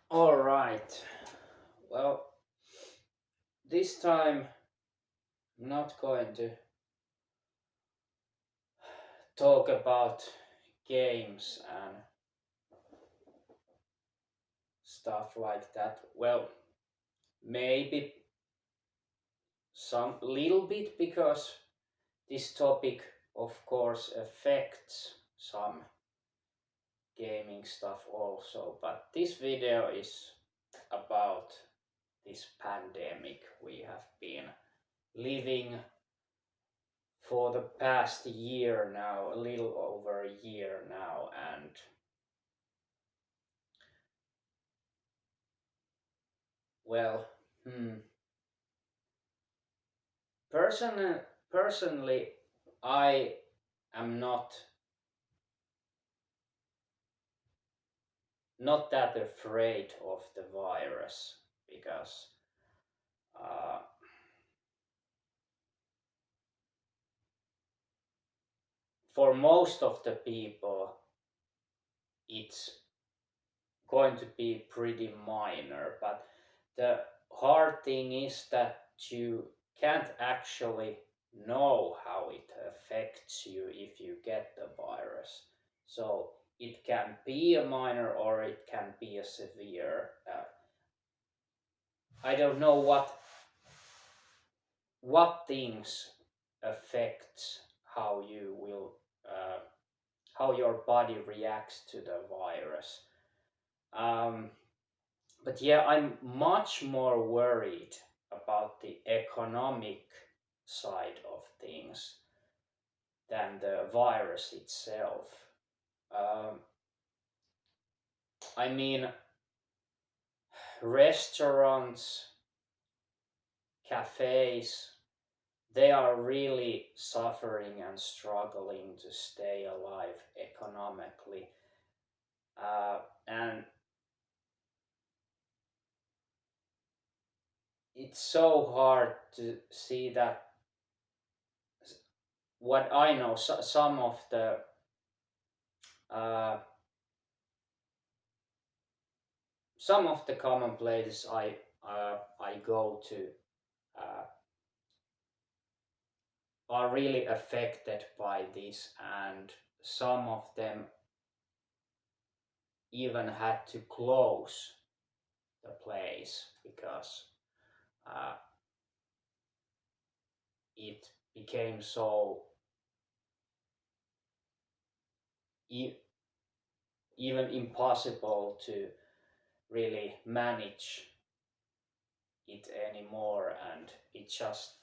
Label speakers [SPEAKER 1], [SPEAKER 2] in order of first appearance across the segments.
[SPEAKER 1] All right. Well, this time I'm not going to talk about games and stuff like that. Well, maybe some little bit because this topic, of course, affects some gaming stuff also. But this video is about this pandemic we have been living for the past year now, a little over a year now, and well, hmm, person, personally, I am not that afraid of the virus because uh, for most of the people, it's going to be pretty minor. But the hard thing is that you can't actually know how it affects you if you get the virus. So it can be a minor or it can be a severe. I don't know what things affects how you will how your body reacts to the virus. Um, but yeah, I'm much more worried about the economic side of things than the virus itself. Um, I mean, restaurants, cafes, they are really suffering and struggling to stay alive economically. And it's so hard to see that what I know, some of the uh, common places I go to uh, are really affected by this, and some of them even had to close the place because uh, it became so e- even impossible to really manage it anymore, and it just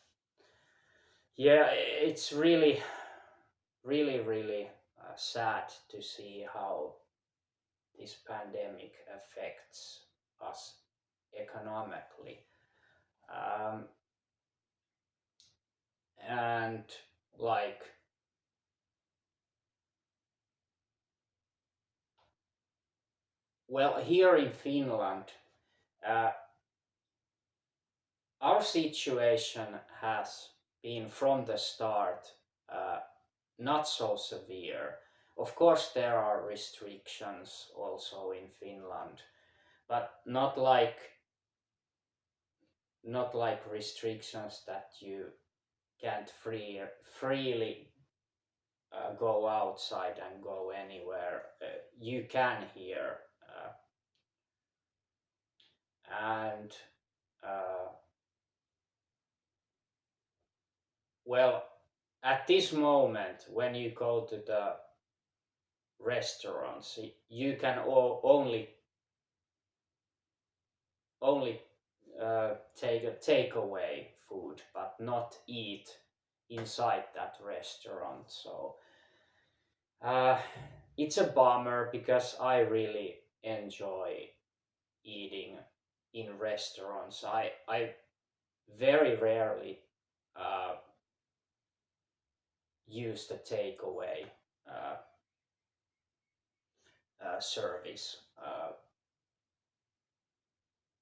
[SPEAKER 1] yeah, it's really sad to see how this pandemic affects us economically. Um, and like, well, here in Finland, uh, our situation has been from the start uh, not so severe. Of course, there are restrictions also in Finland, but not like restrictions that you can't freely go outside and go anywhere. You can here, and uh, well, at this moment, when you go to the restaurants, you can only take a takeaway food, but not eat inside that restaurant. So uh, it's a bummer because I really enjoy eating in restaurants. I very rarely uh, use the takeaway uh, service.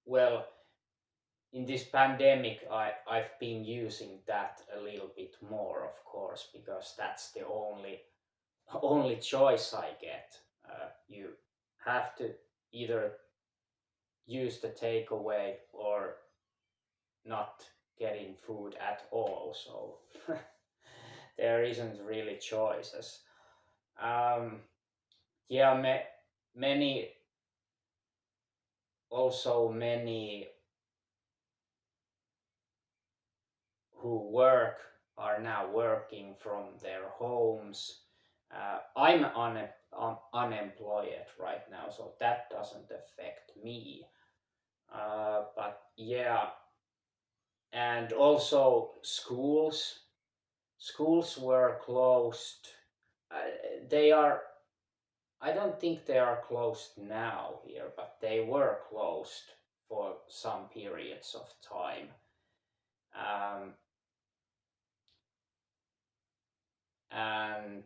[SPEAKER 1] Well, in this pandemic, I've been using that a little bit more, of course, because that's the only choice I get. You have to either use the takeaway or not getting food at all. So there isn't really choices. Um, yeah, many also many who work are now working from their homes. I'm unemployed right now, so that doesn't affect me. But yeah, and also schools were closed. They are. I don't think they are closed now here, but they were closed for some periods of time. Um, and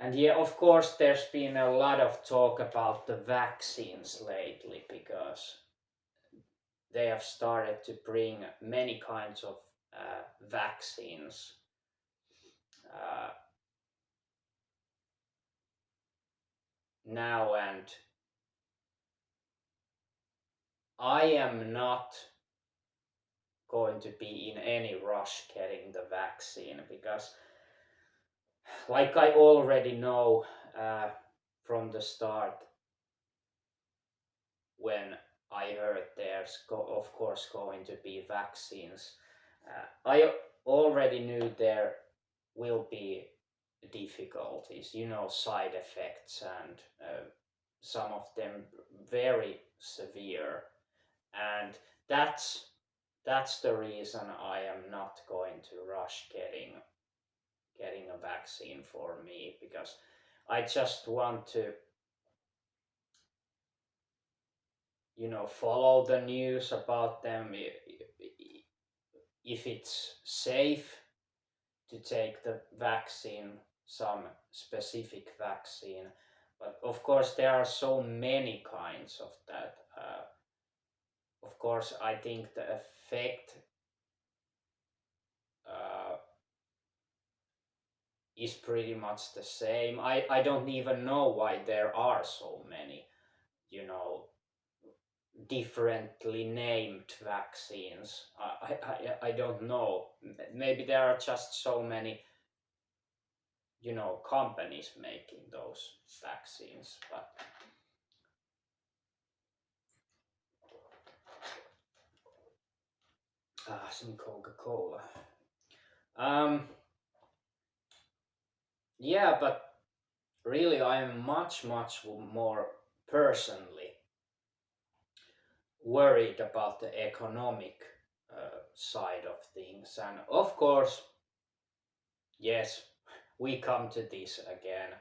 [SPEAKER 1] And yeah, of course, there's been a lot of talk about the vaccines lately because they have started to bring many kinds of vaccines uh, now, and I am not going to be in any rush getting the vaccine because, like I already know from the start, when I heard there's of course going to be vaccines. I already knew there will be difficulties, side effects, and some of them very severe. And that's the reason I am not going to rush getting a vaccine for me, because I just want to follow the news about them, if it's safe to take the vaccine, some specific vaccine. But of course, there are so many kinds of that. Of course, I think the effect uh, is pretty much the same. I don't even know why there are so many, you know, differently named vaccines. I don't know. Maybe there are just so many, companies making those vaccines. But some Coca-Cola. Um, yeah, but really, I am much, much more personally worried about the economic side of things. And of course, yes, we come to this again.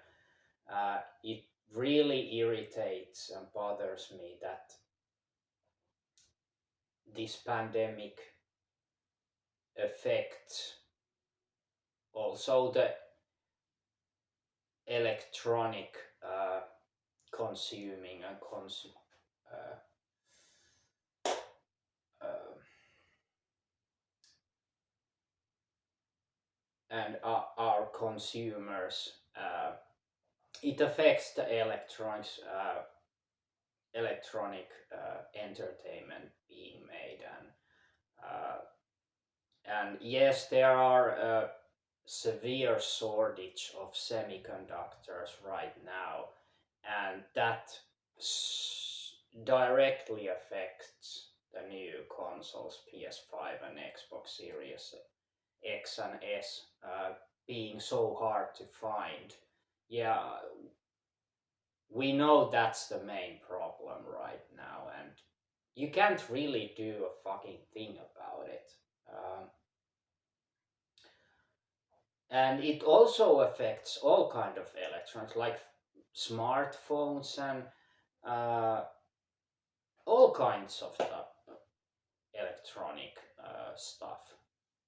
[SPEAKER 1] It really irritates and bothers me that this pandemic affects also the electronic consuming and uh, uh, and our consumers. It affects the electronic entertainment being made, uh, and yes, there are a severe shortage of semiconductors right now, and that directly affects the new consoles, PS5 and Xbox Series X and S, being so hard to find. Yeah, we know that's the main problem right now, and you can't really do a fucking thing about it. And it also affects all kind of electronics, like smartphones and uh, all kinds of electronic stuff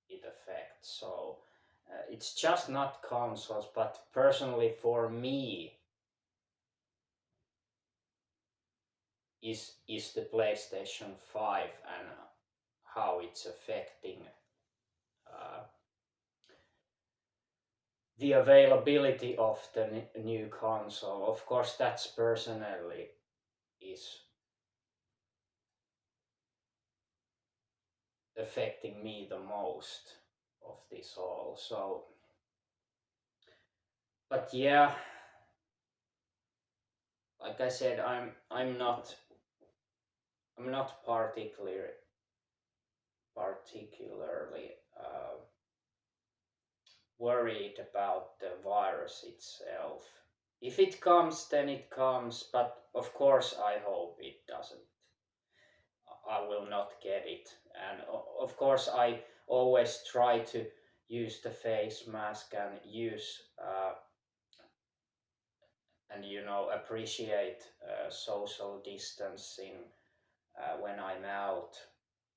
[SPEAKER 1] it affects. So it's just not consoles, but personally for me, is the PlayStation 5 and how it's affecting uh, the availability of the new console. Of course, that's personally is affecting me the most of this all. So, but yeah, like I said, I'm not particularly worried about the virus itself. If it comes, then it comes, but of course I hope it doesn't. I will not get it. And of course I always try to use the face mask and use and appreciate social distancing when I'm out.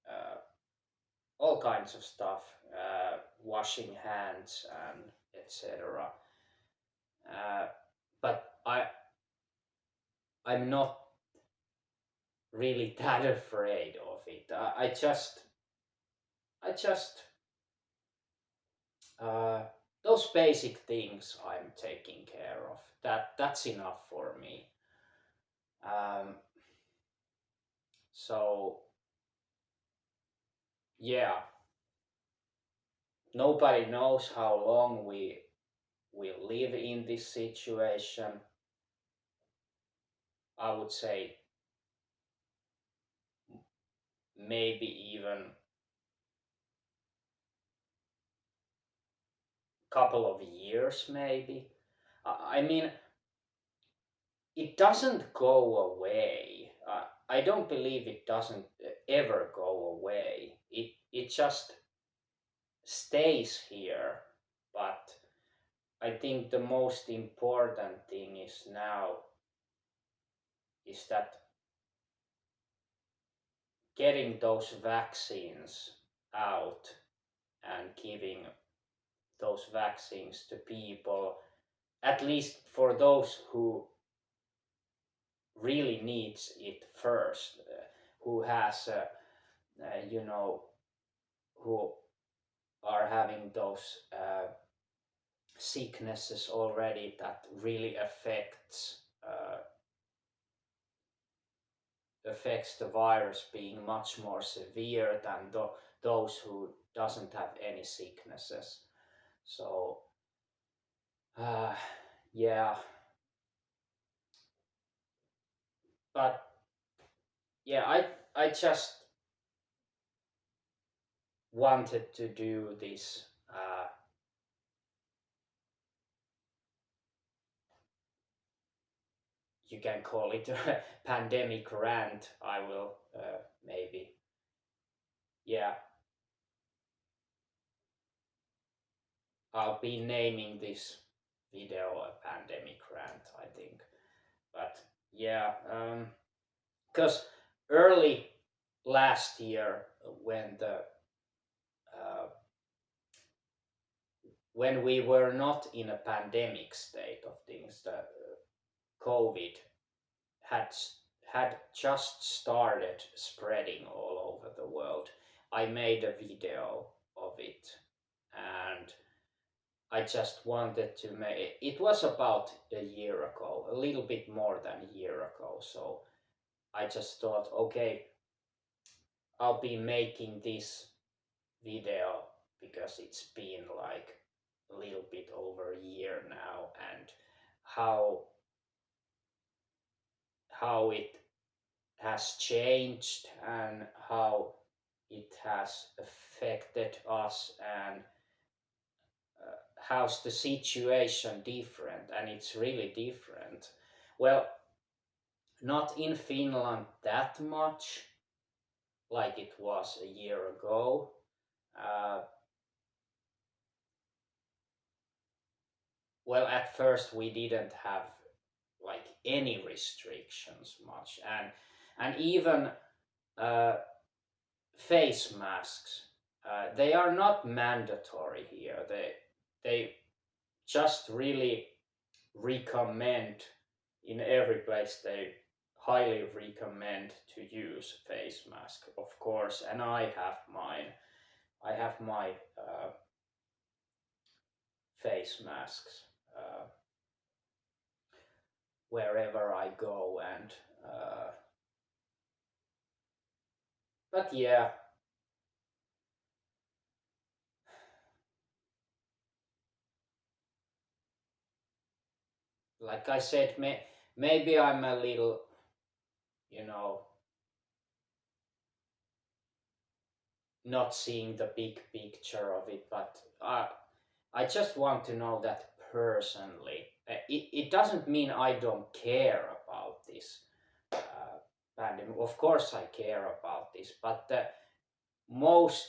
[SPEAKER 1] Uh, all kinds of stuff, washing hands and etc. Uh, but I'm not really that afraid of it. I just uh, those basic things I'm taking care of. That's enough for me. Um, so yeah, nobody knows how long we will live in this situation. I would say maybe even couple of years, maybe. I mean, it doesn't go away. I don't believe it doesn't ever go away. It just stays here. But I think the most important thing is now is that getting those vaccines out and giving those vaccines to people, at least for those who really needs it first, who has you know who are having those sicknesses already that really affects the virus being much more severe than those who doesn't have any sicknesses. So uh, yeah, but yeah, I just wanted to do this. You can call it a pandemic rant. I will maybe, yeah, I'll be naming this video a pandemic rant, I think. But yeah, because early last year, when the uh, when we were not in a pandemic state of things, the COVID had had just started spreading all over the world. I made a video of it, and I just wanted to make it. Was about a year ago, a little bit more than a year ago. So I just thought, okay, I'll be making this video because it's been like a little bit over a year now, and how it has changed and how it has affected us, and how's the situation different, and it's really different. Well, not in Finland that much like it was a year ago. uh, well, at first we didn't have like any restrictions much, and even uh, face masks, they are not mandatory here. They just really recommend, in every place they highly recommend to use face mask, of course, and I have mine. I have my face masks wherever I go, and but yeah, like I said, maybe I'm a little, you know, not seeing the big picture of it, but I just want to know that personally. It doesn't mean I don't care about this uh, pandemic. Of course, I care about this, but the most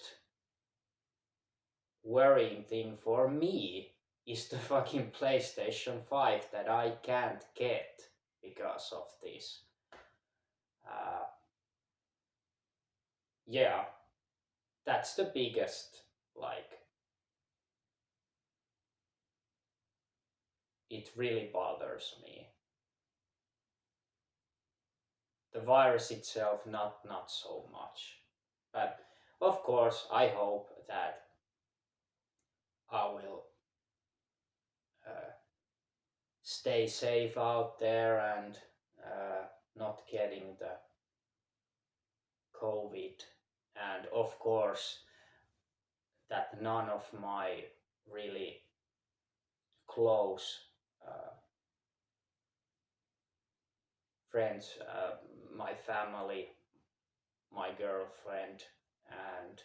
[SPEAKER 1] worrying thing for me is the fucking PlayStation 5 that I can't get because of this. Uh, yeah, that's the biggest, like, it really bothers me. The virus itself, not so much. But of course, I hope that I will uh, stay safe out there and not getting the COVID. And of course, that none of my really close uh, friends, my family, my girlfriend, and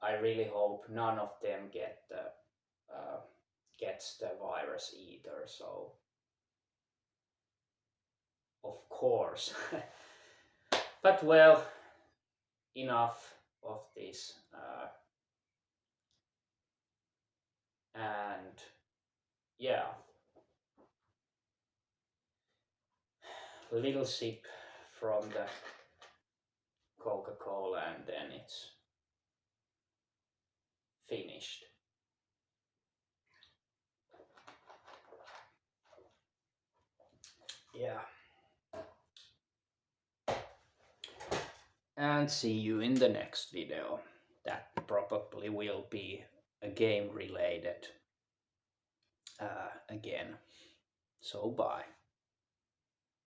[SPEAKER 1] I really hope none of them gets the virus either. So of course, but well, enough of this, and yeah, a little sip from the Coca-Cola and then it's finished. Yeah. And see you in the next video. That probably will be a game related again. So bye.